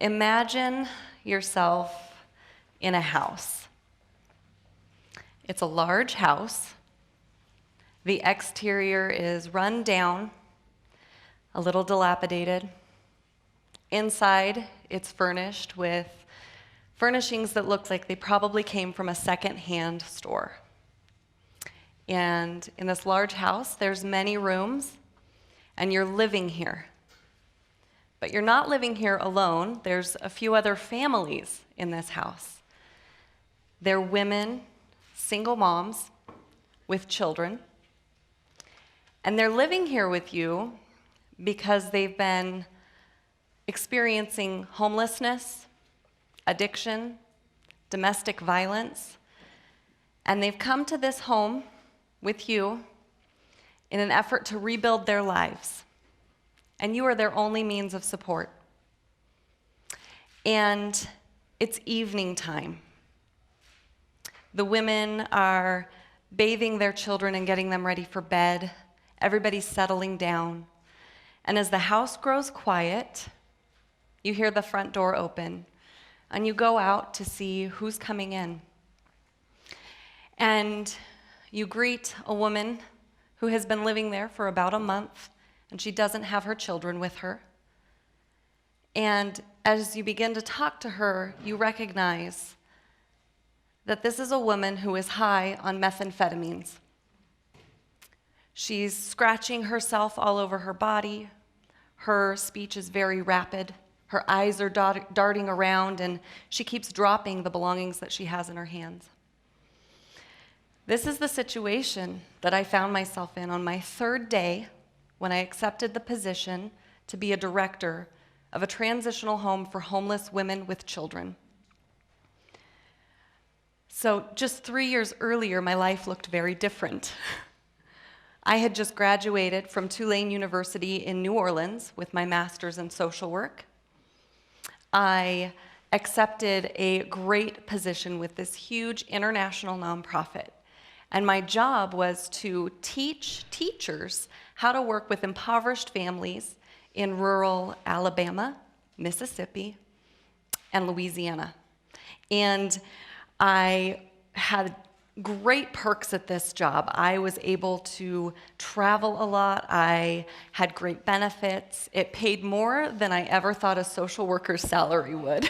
Imagine yourself in a house. It's a large house. The exterior is run down, a little dilapidated. Inside, it's furnished with furnishings that look like they probably came from a second-hand store. And in this large house, there's many rooms, and you're living here. But you're not living here alone. There's a few other families in this house. They're women, single moms with children. And they're living here with you because they've been experiencing homelessness, addiction, domestic violence, and they've come to this home with you in an effort to rebuild their lives. And you are their only means of support. And it's evening time. The women are bathing their children and getting them ready for bed. Everybody's settling down. And as the house grows quiet, you hear the front door open, and you go out to see who's coming in. And you greet a woman who has been living there for about a month, and she doesn't have her children with her. And as you begin to talk to her, you recognize that this is a woman who is high on methamphetamines. She's scratching herself all over her body. Her speech is very rapid. Her eyes are darting around, and she keeps dropping the belongings that she has in her hands. This is the situation that I found myself in on my third day when I accepted the position to be a director of a transitional home for homeless women with children. So just 3 years earlier, my life looked very different. I had just graduated from Tulane University in New Orleans with my master's in social work. I accepted a great position with this huge international nonprofit. And my job was to teach teachers how to work with impoverished families in rural Alabama, Mississippi, and Louisiana. And I had great perks at this job. I was able to travel a lot. I had great benefits. It paid more than I ever thought a social worker's salary would.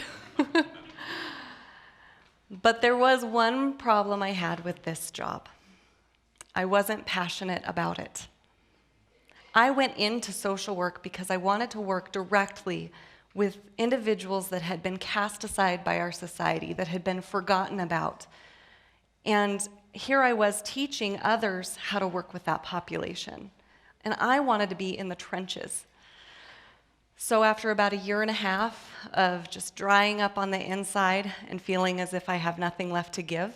But there was one problem I had with this job. I wasn't passionate about it. I went into social work because I wanted to work directly with individuals that had been cast aside by our society, that had been forgotten about. And here I was teaching others how to work with that population. And I wanted to be in the trenches. So after about 1.5 years of just drying up on the inside and feeling as if I have nothing left to give,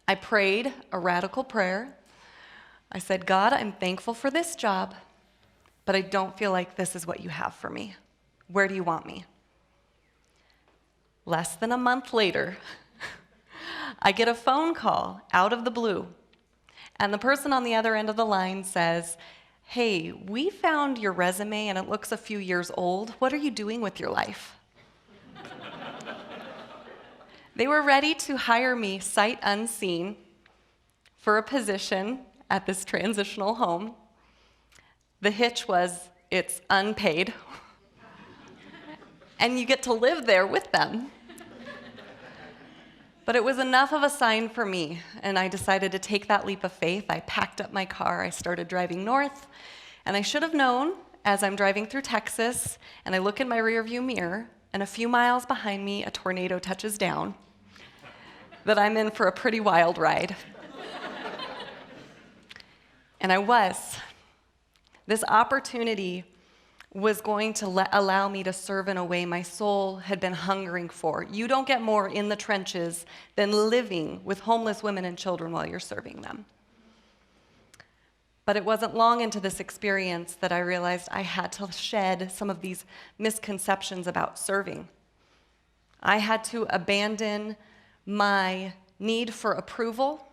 I prayed a radical prayer. I said, God, I'm thankful for this job, but I don't feel like this is what you have for me. Where do you want me? Less than a month later, I get a phone call out of the blue, and the person on the other end of the line says, hey, we found your resume and it looks a few years old. What are you doing with your life? They were ready to hire me sight unseen for a position at this transitional home. The hitch was it's unpaid, and you get to live there with them. But it was enough of a sign for me, and I decided to take that leap of faith. I packed up my car, I started driving north, and I should have known as I'm driving through Texas, and I look in my rearview mirror, and a few miles behind me, a tornado touches down, that I'm in for a pretty wild ride. And I was. This opportunity was going to allow me to serve in a way my soul had been hungering for. You don't get more in the trenches than living with homeless women and children while you're serving them. But it wasn't long into this experience that I realized I had to shed some of these misconceptions about serving. I had to abandon my need for approval.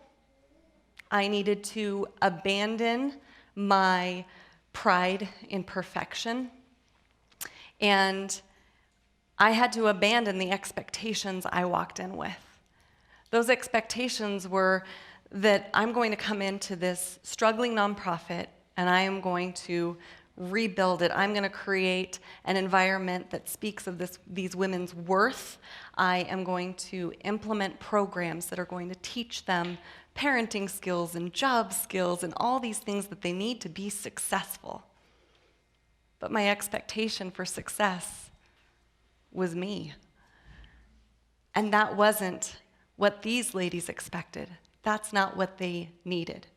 I needed to abandon my pride in perfection. And I had to abandon the expectations I walked in with. Those expectations were that I'm going to come into this struggling nonprofit and I am going to rebuild it. I'm going to create an environment that speaks of these women's worth. I am going to implement programs that are going to teach them parenting skills and job skills and all these things that they need to be successful. But my expectation for success was me. And that wasn't what these ladies expected. That's not what they needed.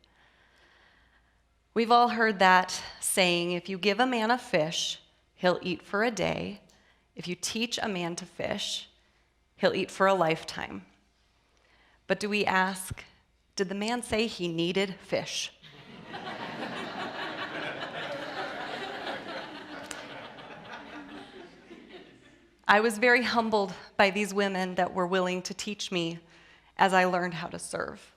We've all heard that saying, if you give a man a fish, he'll eat for a day. If you teach a man to fish, he'll eat for a lifetime. But do we ask, did the man say he needed fish? I was very humbled by these women that were willing to teach me as I learned how to serve.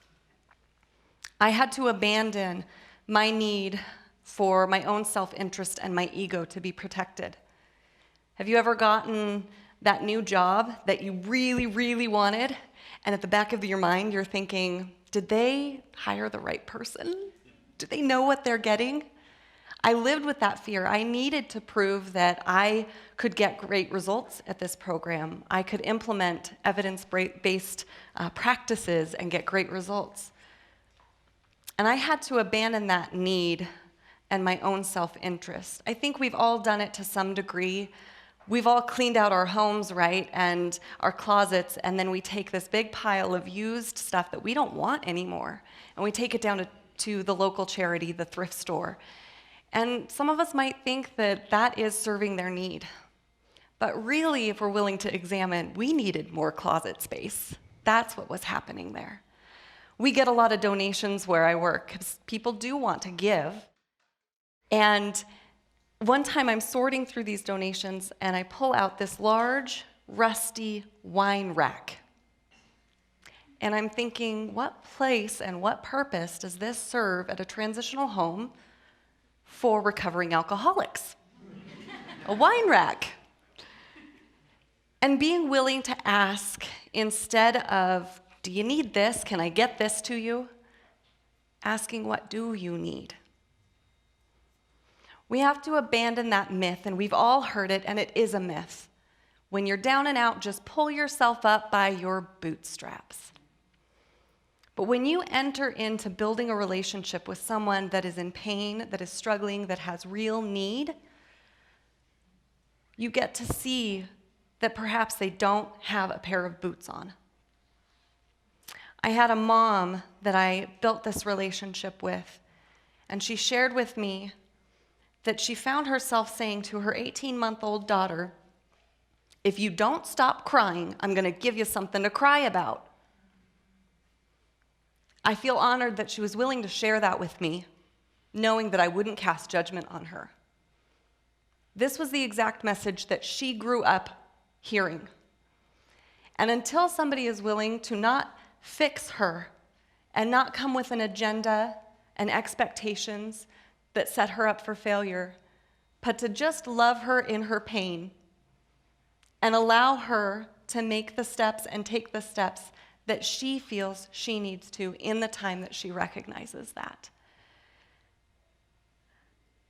I had to abandon my need for my own self-interest and my ego to be protected. Have you ever gotten that new job that you really, really wanted, and at the back of your mind you're thinking, did they hire the right person? Do they know what they're getting? I lived with that fear. I needed to prove that I could get great results at this program. I could implement evidence-based practices and get great results. And I had to abandon that need and my own self-interest. I think we've all done it to some degree. We've all cleaned out our homes, right, and our closets, and then we take this big pile of used stuff that we don't want anymore, and we take it down to the local charity, the thrift store. And some of us might think that that is serving their need. But really, if we're willing to examine, we needed more closet space. That's what was happening there. We get a lot of donations where I work because people do want to give. And one time I'm sorting through these donations and I pull out this large, rusty wine rack. And I'm thinking, what place and what purpose does this serve at a transitional home for recovering alcoholics? A wine rack. And being willing to ask instead of, do you need this? Can I get this to you? Asking, what do you need? We have to abandon that myth, and we've all heard it, and it is a myth. When you're down and out, just pull yourself up by your bootstraps. But when you enter into building a relationship with someone that is in pain, that is struggling, that has real need, you get to see that perhaps they don't have a pair of boots on. I had a mom that I built this relationship with, and she shared with me that she found herself saying to her 18-month-old daughter, if you don't stop crying, I'm going to give you something to cry about. I feel honored that she was willing to share that with me, knowing that I wouldn't cast judgment on her. This was the exact message that she grew up hearing. And until somebody is willing to not fix her and not come with an agenda and expectations that set her up for failure, but to just love her in her pain and allow her to make the steps and take the steps that she feels she needs to in the time that she recognizes that.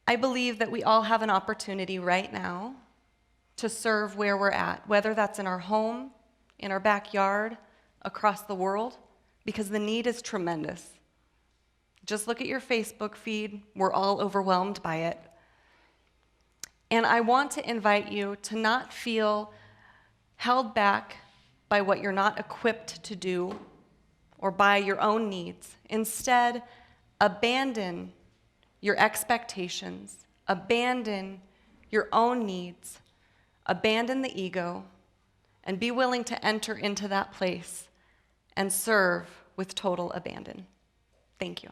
I believe that we all have an opportunity right now to serve where we're at, whether that's in our home, in our backyard, across the world, because the need is tremendous. Just look at your Facebook feed. We're all overwhelmed by it. And I want to invite you to not feel held back by what you're not equipped to do or by your own needs. Instead, abandon your expectations, abandon your own needs, abandon the ego, and be willing to enter into that place and serve with total abandon. Thank you.